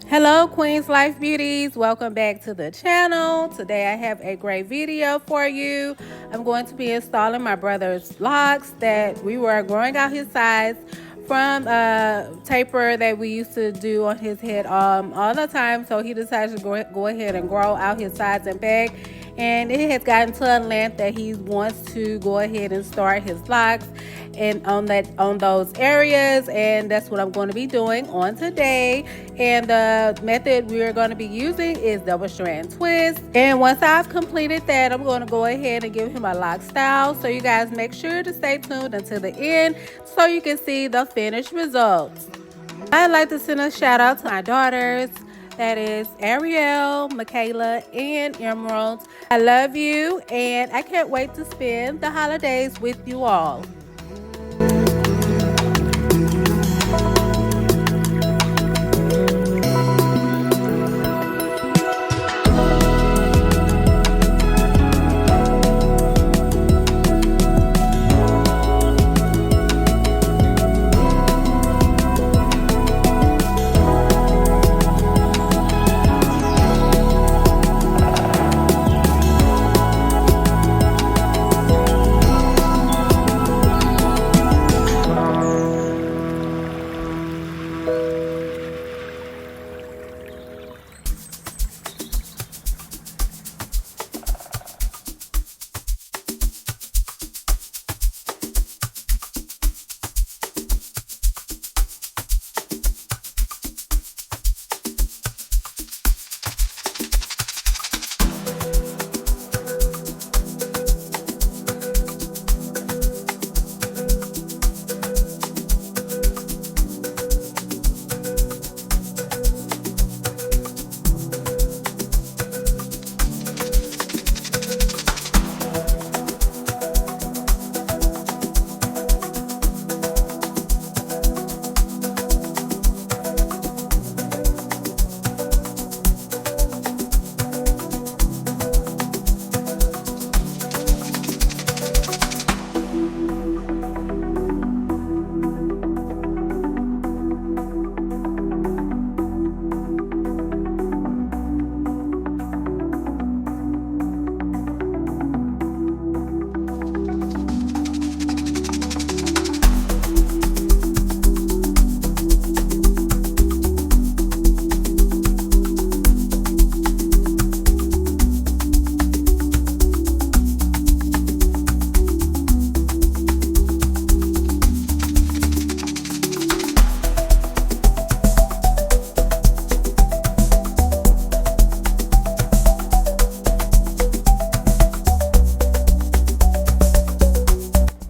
Hello Queens Life Beauties, welcome back to the channel. Today I have a great video for you. I'm going to be installing my brother's locks that we were growing out his sides from a taper that we used to do on his head all the time. So he decided to go ahead and grow out his sides and back, and it has gotten to a length that he wants to go ahead and start his locks and on those areas, and that's what I'm going to be doing on today. And the method we're going to be using is double strand twist. And once I've completed that, I'm going to go ahead and give him a lock style. So you guys make sure to stay tuned until the end so you can see the finished results. I'd like to send a shout out to my daughters. That is Ariel, Michaela, and Emerald. I love you, and I can't wait to spend the holidays with you all.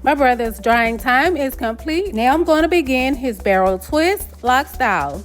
My brother's drying time is complete. Now I'm going to begin his barrel twist lock style.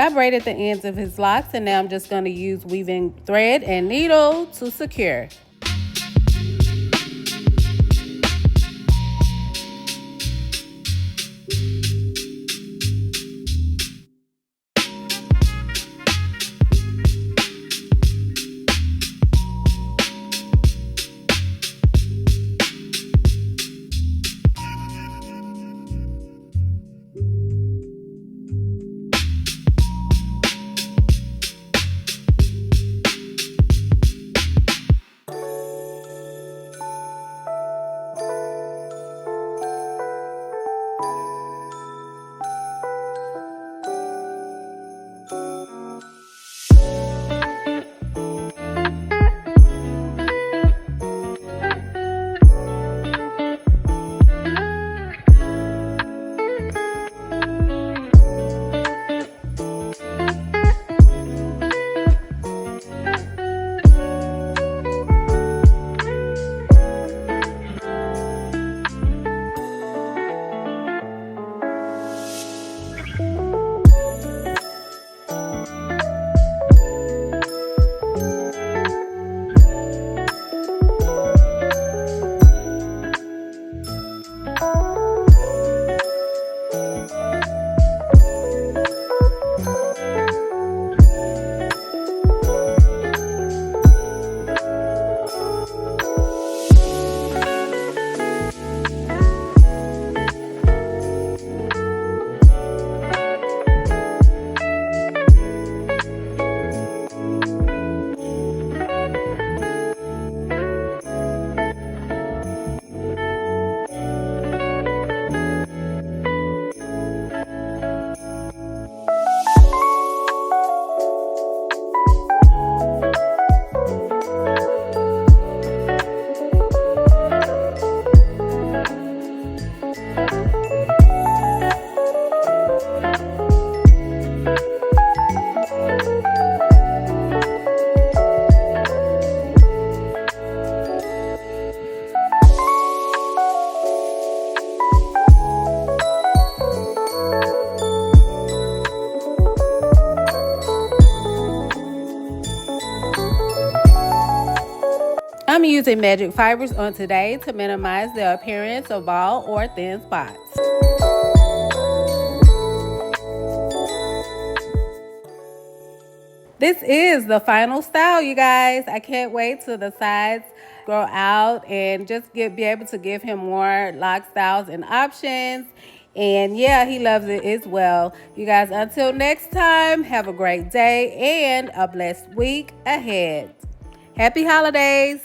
I braided the ends of his locks, and now I'm just going to use weaving thread and needle to secure. I'm using magic fibers on today to minimize the appearance of bald or thin spots. This is the final style, you guys. I can't wait till the sides grow out and just be able to give him more lock styles and options. And yeah, he loves it as well. You guys, until next time, have a great day and a blessed week ahead. Happy holidays.